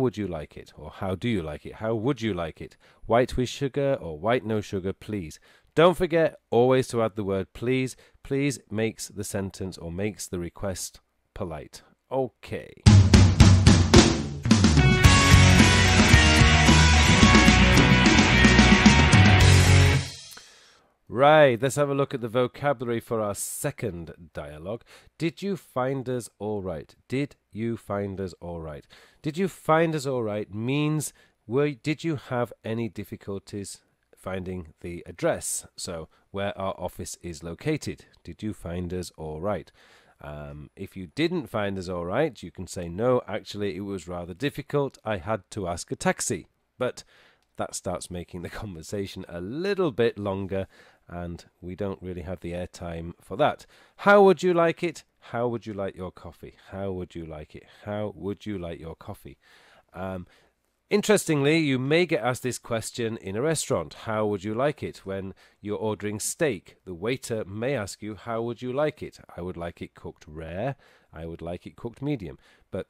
would you like it? Or how do you like it? How would you like it? White with sugar or white no sugar, please. Don't forget always to add the word please. Please makes the sentence or makes the request polite. Okay. Right, let's have a look at the vocabulary for our second dialogue. Did you find us all right? Did you find us all right? Did you find us all right means did you have any difficulties finding the address? So where our office is located. Did you find us all right? If you didn't find us all right, you can say, no, actually it was rather difficult. I had to ask a taxi. But that starts making the conversation a little bit longer, and we don't really have the airtime for that. How would you like it? How would you like your coffee? How would you like it? How would you like your coffee? Interestingly, you may get asked this question in a restaurant. How would you like it? When you're ordering steak, the waiter may ask you, how would you like it? I would like it cooked rare. I would like it cooked medium. But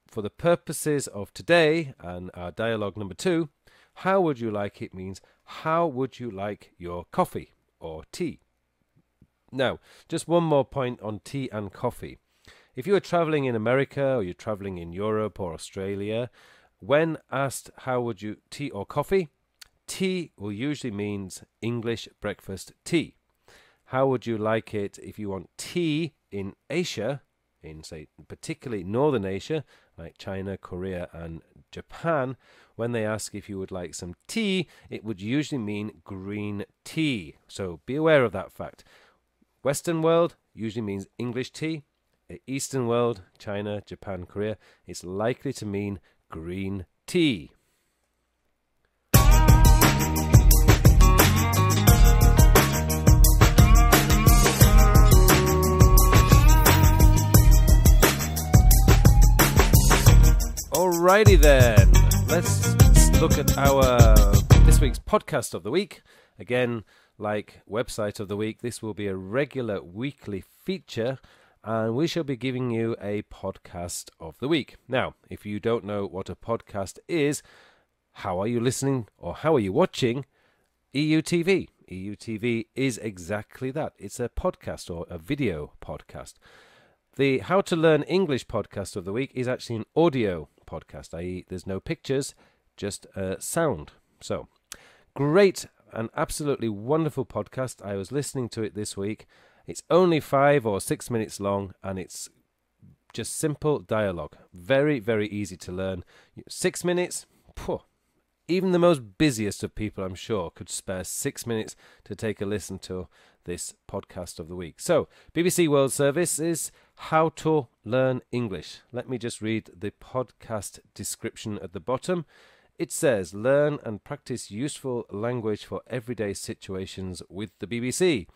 for the purposes of today and our dialogue number 2, how would you like it means how would you like your coffee or tea? Now, just one more point on tea and coffee. If you are traveling in America or you're traveling in Europe or Australia, when asked how would you tea or coffee, tea will usually means English breakfast tea. How would you like it if you want tea in Asia, in say particularly Northern Asia, like China, Korea and Japan? When they ask if you would like some tea, it would usually mean green tea. So be aware of that fact. Western world usually means English tea. Eastern world, China, Japan, Korea, it's likely to mean green tea. Alrighty then, let's look at our this week's podcast of the week. Again, like website of the week, this will be a regular weekly feature, and we shall be giving you a podcast of the week. Now, if you don't know what a podcast is, how are you listening or how are you watching EUTV? EUTV is exactly that. It's a podcast or a video podcast. The How to Learn English podcast of the week is actually an audio podcast, i.e. there's no pictures, just sound. So, great and absolutely wonderful podcast. I was listening to it this week. It's only 5 or 6 minutes long, and it's just simple dialogue. Very, very easy to learn. 6 minutes, even the most busiest of people, I'm sure, could spare 6 minutes to take a listen to this podcast of the week. So, BBC World Service is How to Learn English. Let me just read the podcast description at the bottom. It says, learn and practice useful language for everyday situations with the BBC.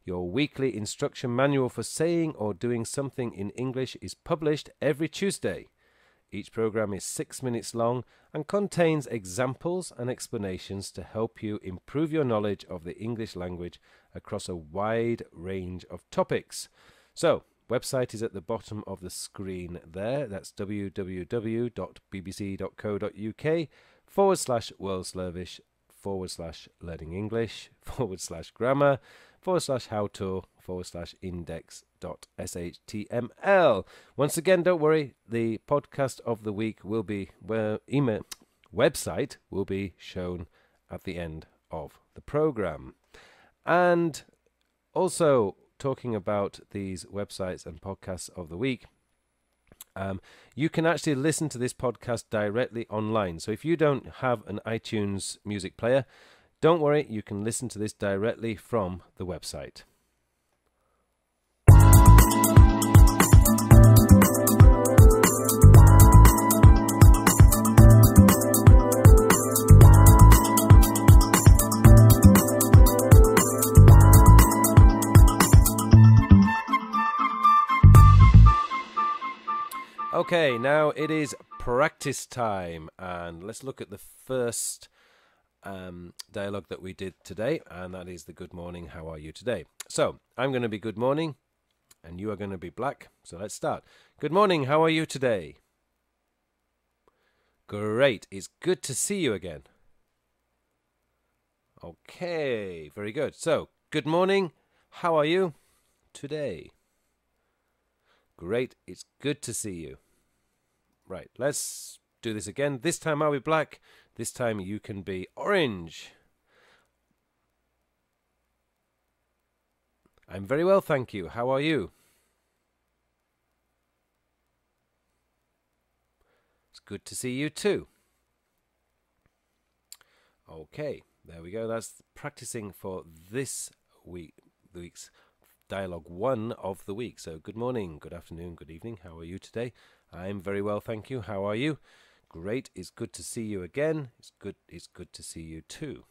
Your weekly instruction manual for saying or doing something in English is published every Tuesday. Each program is 6 minutes long and contains examples and explanations to help you improve your knowledge of the English language across a wide range of topics. So, website is at the bottom of the screen there. That's www.bbc.co.uk/World Service /Learning English /grammar /how to /index.html. Once again, don't worry, the podcast of the week will be website will be shown at the end of the program. And also talking about these websites and podcasts of the week, you can actually listen to this podcast directly online. So if you don't have an iTunes music player, don't worry, you can listen to this directly from the website. Okay, now it is practice time, and let's look at the first dialogue that we did today, and that is the good morning, how are you today? So, I'm going to be good morning, and you are going to be black, so let's start. Good morning, how are you today? Great. It's good to see you again. Okay, very good. So, good morning. How are you today? Great. It's good to see you. Right, let's do this again. This time I'll be black. This time you can be orange. I'm very well, thank you. How are you? It's good to see you too. Okay, there we go. That's practicing for this week's dialogue 1 of the week. So good morning, good afternoon, good evening. How are you today? I'm very well, thank you. How are you? Great. It's good to see you again. It's good to see you too.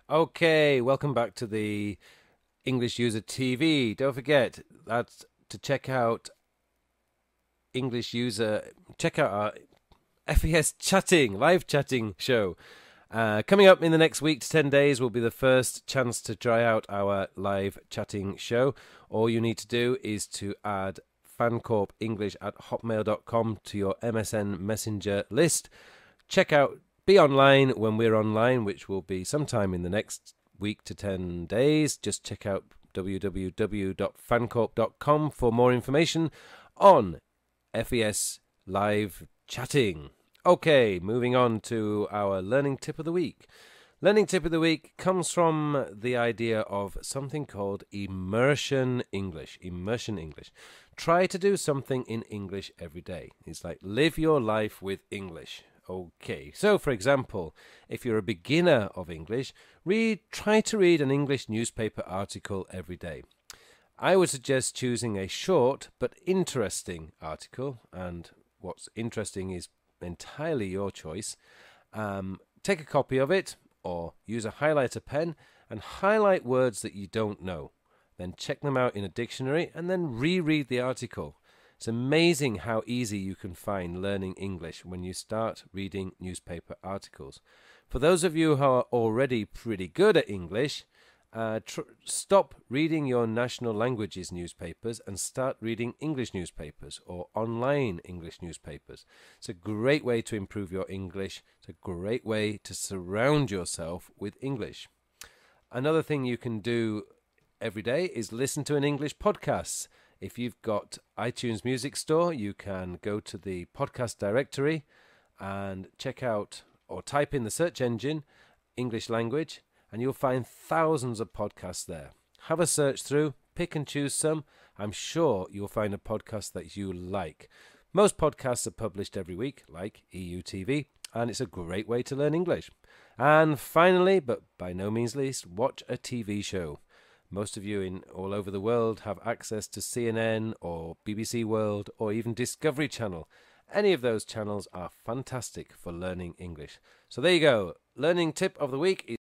Okay, welcome back to the English User TV. Don't forget that's to check out check out our FES chatting, live chatting show. Coming up in the next week to 10 days will be the first chance to try out our live chatting show. All you need to do is to add fancorpenglish@hotmail.com to your MSN Messenger list. Be online when we're online, which will be sometime in the next week to 10 days. Just check out www.fancorp.com for more information on FES live chatting. Okay, moving on to our learning tip of the week. Learning tip of the week comes from the idea of something called immersion English. Immersion English. Try to do something in English every day. It's like live your life with English. Okay, so for example, if you're a beginner of English, try to read an English newspaper article every day. I would suggest choosing a short but interesting article, and what's interesting is entirely your choice. Take a copy of it or use a highlighter pen and highlight words that you don't know. Then check them out in a dictionary and then reread the article. It's amazing how easy you can find learning English when you start reading newspaper articles. For those of you who are already pretty good at English, stop reading your national languages newspapers and start reading English newspapers or online English newspapers. It's a great way to improve your English. It's a great way to surround yourself with English. Another thing you can do every day is listen to an English podcast. If you've got iTunes Music Store, you can go to the podcast directory and check out or type in the search engine English language, and you'll find thousands of podcasts there. Have a search through, pick and choose some. I'm sure you'll find a podcast that you like. Most podcasts are published every week, like EUTV, and it's a great way to learn English. And finally, but by no means least, watch a TV show. Most of you all over the world have access to CNN or BBC World or even Discovery Channel. Any of those channels are fantastic for learning English. So there you go. Learning tip of the week is